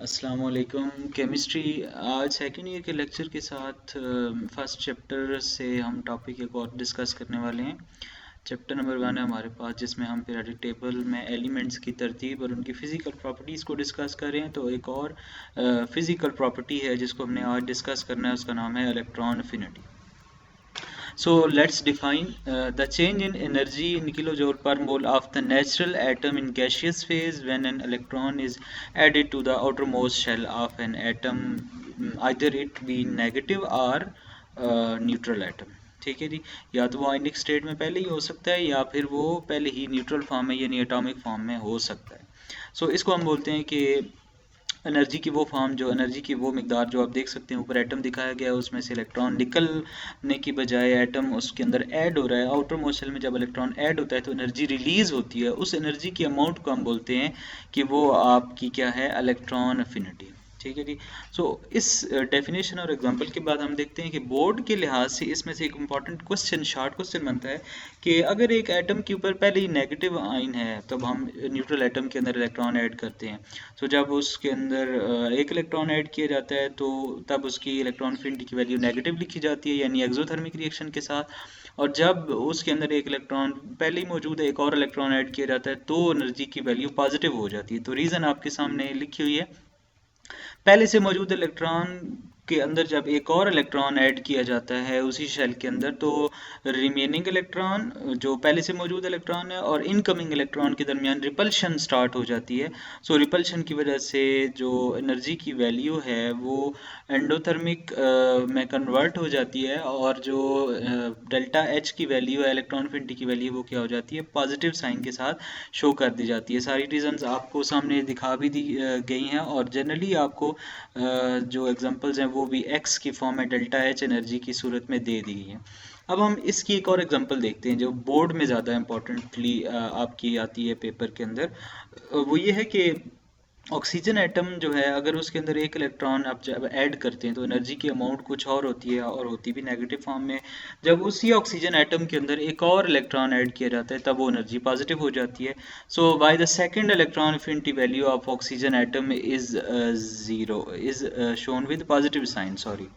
अस्सलाम वालेकुम। केमिस्ट्री आज सेकेंड ईयर के लेक्चर के साथ फर्स्ट चैप्टर से हम टॉपिक एक और डिस्कस करने वाले हैं। चैप्टर नंबर 1 है हमारे पास, जिसमें हम पीरियोडिक टेबल में एलिमेंट्स की तरतीब और उनकी फ़िज़िकल प्रॉपर्टीज़ को डिस्कस कर रहे हैं। तो एक और फ़िज़िकल प्रॉपर्टी है जिसको हमने आज डिस्कस करना है, उसका नाम है electron affinity. So let's define the change in energy in kilojoule per mole of the natural atom in gaseous phase when an electron is added to the outermost shell of an atom, either it be negative or neutral atom। ठीक है जी, या तो वो आयनिक state में पहले ही हो सकता है या फिर वो पहले ही न्यूट्रल फॉर्म में यानी एटॉमिक फॉर्म में हो सकता है। सो इसको हम बोलते हैं कि एनर्जी की वो फॉर्म, जो एनर्जी की वो मिकदार जो आप देख सकते हैं ऊपर एटम दिखाया गया है, उसमें से इलेक्ट्रॉन निकलने की बजाय एटम उसके अंदर ऐड हो रहा है। आउटर मोस्ट शेल में जब इलेक्ट्रॉन ऐड होता है तो एनर्जी रिलीज होती है। उस एनर्जी की अमाउंट को हम बोलते हैं कि वो आपकी क्या है, इलेक्ट्रॉन अफिनिटी। ठीक है जी। सो इस डेफिनेशन और एग्जांपल के बाद हम देखते हैं कि बोर्ड के लिहाज से इसमें से एक इम्पॉर्टेंट क्वेश्चन, शॉर्ट क्वेश्चन बनता है कि अगर एक एटम के ऊपर पहले ही नेगेटिव आयन है तब हम न्यूट्रल एटम के अंदर इलेक्ट्रॉन ऐड करते हैं। सो जब उसके अंदर एक इलेक्ट्रॉन ऐड किया जाता है तो तब उसकी इलेक्ट्रॉन अफिनिटी की वैल्यू नेगेटिव लिखी जाती है, यानी एक्सोथर्मिक रिएक्शन के साथ। और जब उसके अंदर एक इलेक्ट्रॉन पहले ही मौजूद है, एक और इलेक्ट्रॉन ऐड किया जाता है तो एनर्जी की वैल्यू पॉजिटिव हो जाती है। तो रीज़न आपके सामने लिखी हुई है, पहले से मौजूद इलेक्ट्रॉन के अंदर जब एक और इलेक्ट्रॉन ऐड किया जाता है उसी शेल के अंदर, तो रिमेनिंग इलेक्ट्रॉन जो पहले से मौजूद इलेक्ट्रॉन है और इनकमिंग इलेक्ट्रॉन के दरमियान रिपल्शन स्टार्ट हो जाती है। सो रिपल्शन की वजह से जो एनर्जी की वैल्यू है वो एंडोथर्मिक में कन्वर्ट हो जाती है, और जो डेल्टा एच की वैल्यू है, इलेक्ट्रॉन अफिनिटी की वैल्यू, वो क्या हो जाती है, पॉजिटिव साइन के साथ शो कर दी जाती है। सारी रीजंस आपको सामने दिखा भी दी गई हैं, और जनरली आपको जो एग्जांपल्स हैं वो भी एक्स की फॉर्म में डेल्टा एच एनर्जी की सूरत में दे दी गई हैं। अब हम इसकी एक और एग्जांपल देखते हैं जो बोर्ड में ज़्यादा इंपॉर्टेंटली आपकी आती है पेपर के अंदर। वो ये है कि ऑक्सीजन एटम जो है, अगर उसके अंदर एक इलेक्ट्रॉन आप जब ऐड करते हैं तो एनर्जी की अमाउंट कुछ और होती है, और होती भी नेगेटिव फॉर्म में। जब उसी ऑक्सीजन एटम के अंदर एक और इलेक्ट्रॉन ऐड किया जाता है तब वो एनर्जी पॉजिटिव हो जाती है। So by the second electron affinity value of oxygen atom is zero, is shown with positive sign, sorry.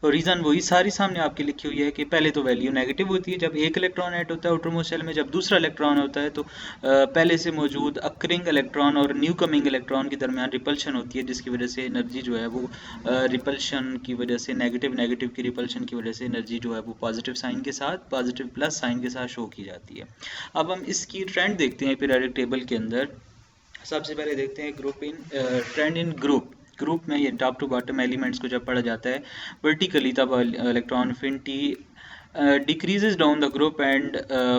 तो रीज़न वही सारी सामने आपकी लिखी हुई है कि पहले तो वैल्यू नेगेटिव होती है जब एक इलेक्ट्रॉन ऐड होता है आउटरमोस्ट शेल में। जब दूसरा इलेक्ट्रॉन होता है तो पहले से मौजूद अक्रिंग इलेक्ट्रॉन और न्यू कमिंग इलेक्ट्रॉन के दरमियान रिपल्शन होती है, जिसकी वजह से एनर्जी जो है वो रिपल्शन की वजह से, नेगेटिव की रिपल्शन की वजह से एनर्जी जो है वो पॉजिटिव साइन के साथ, पॉजिटिव प्लस साइन के साथ शो की जाती है। अब हम इसकी ट्रेंड देखते हैं पीरियोडिक टेबल के अंदर। सबसे पहले देखते हैं ट्रेंड इन ग्रुप में ये टॉप टू बॉटम एलिमेंट्स को जब पढ़ा जाता है वर्टिकली, तब electron affinity decreases down the group and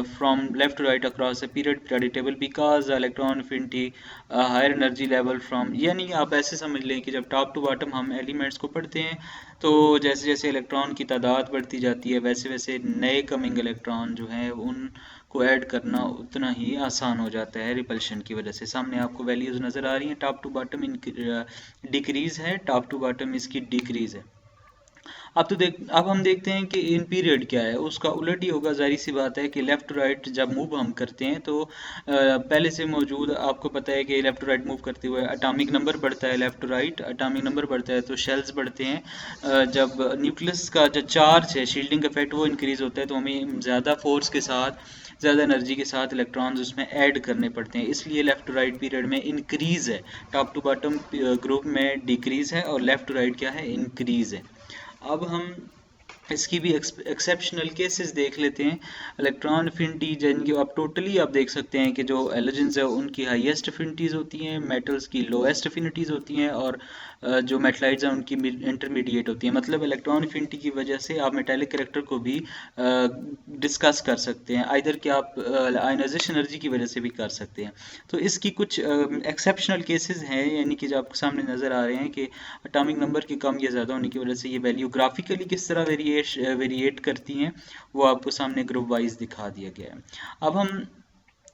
from left to right across the periodic table because the electron affinity higher energy level from, यानी आप ऐसे समझ लें कि जब टॉप टू बॉटम हम एलिमेंट्स को पढ़ते हैं तो जैसे जैसे इलेक्ट्रॉन की तादाद बढ़ती जाती है वैसे वैसे नए कमिंग इलेक्ट्रॉन जो हैं उनको ऐड करना उतना ही आसान हो जाता है रिपल्शन की वजह से। सामने आपको वैल्यूज़ नज़र आ रही हैं, टॉप टू बॉटम डिक्रीज़ है, टॉप टू बॉटम इसकी डिक्रीज़ है। अब हम देखते हैं कि इन पीरियड क्या है, उसका उलट ही होगा। जाहिर सी बात है कि लेफ़्ट टू राइट जब मूव हम करते हैं तो पहले से मौजूद, आपको पता है कि लेफ़्ट टू राइट मूव करते हुए एटॉमिक नंबर बढ़ता है, left to right atomic number बढ़ता है तो शेल्स बढ़ते हैं। जब न्यूक्लियस का जो चार्ज है, शील्डिंग इफेक्ट, वो इंक्रीज़ होता है तो हमें ज़्यादा फोर्स के साथ, ज़्यादा एनर्जी के साथ इलेक्ट्रॉन्स उसमें ऐड करने पड़ते हैं, इसलिए लेफ़्ट टू राइट पीरियड में इंक्रीज़ है, टॉप टू बॉटम ग्रुप में डिक्रीज़ है और लेफ़्ट टू राइट क्या है, इंक्रीज़ है। अब हम इसकी भी एक्सेप्शनल केसेस देख लेते हैं। इलेक्ट्रॉन अफिनिटी जिनकी आप टोटली आप देख सकते हैं कि जो एलिजेंस है उनकी हाईएस्ट अफिनिटीज़ होती हैं, मेटल्स की लोएस्ट अफिनिटीज़ होती हैं, और जो मेटलाइट्स हैं उनकी इंटरमीडिएट होती हैं। मतलब इलेक्ट्रॉन अफिनिटी की वजह से आप मेटालिक कैरेक्टर को भी डिस्कस कर सकते हैं, आइदर कि आप आयनाइजेशन एनर्जी की वजह से भी कर सकते हैं। तो इसकी कुछ एक्सेप्शनल केसेस हैं, यानी कि जो आपके सामने नज़र आ रहे हैं कि एटॉमिक नंबर के कम या ज़्यादा होने की वजह से ये वैल्यू ग्राफिकली किस तरह वेरिएट करती हैं वो आपको सामने ग्रुप वाइज दिखा दिया गया है। अब हम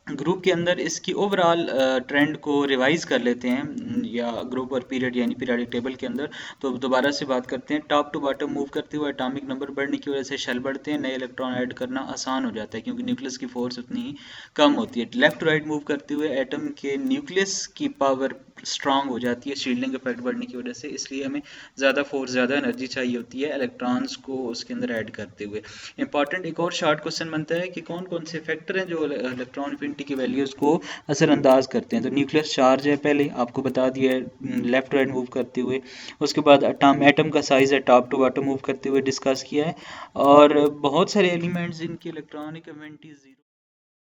ग्रुप के अंदर इसकी ओवरऑल ट्रेंड को रिवाइज कर लेते हैं, या ग्रुप और पीरियड यानी पीरियोडिक टेबल के अंदर। तो दोबारा से बात करते हैं, टॉप टू बॉटम मूव करते हुए एटॉमिक नंबर बढ़ने की वजह से शेल बढ़ते हैं, नए इलेक्ट्रॉन ऐड करना आसान हो जाता है क्योंकि न्यूक्लियस की फोर्स उतनी ही कम होती है। लेफ्ट टू राइट मूव करते हुए एटम के न्यूक्लियस की पावर स्ट्रांग हो जाती है शील्डिंग इफेक्ट बढ़ने की वजह से, इसलिए हमें ज़्यादा फोर्स, ज़्यादा एनर्जी चाहिए होती है इलेक्ट्रॉन्स को उसके अंदर ऐड करते हुए। इंपॉर्टेंट एक और शॉर्ट क्वेश्चन बनता है कि कौन कौन से फैक्टर हैं जो इलेक्ट्रॉन एफिनिटी की वैल्यूज़ को असरअंदाज करते हैं। तो न्यूक्लियस चार्ज है, पहले आपको बता दिया है लेफ्ट राइट मूव करते हुए। उसके बाद एटम का साइज़ है टॉप टू बॉटम मूव करते हुए डिस्कस किया है। और बहुत सारे एलिमेंट्स जिनकी इलेक्ट्रॉनिक एफिनिटी 0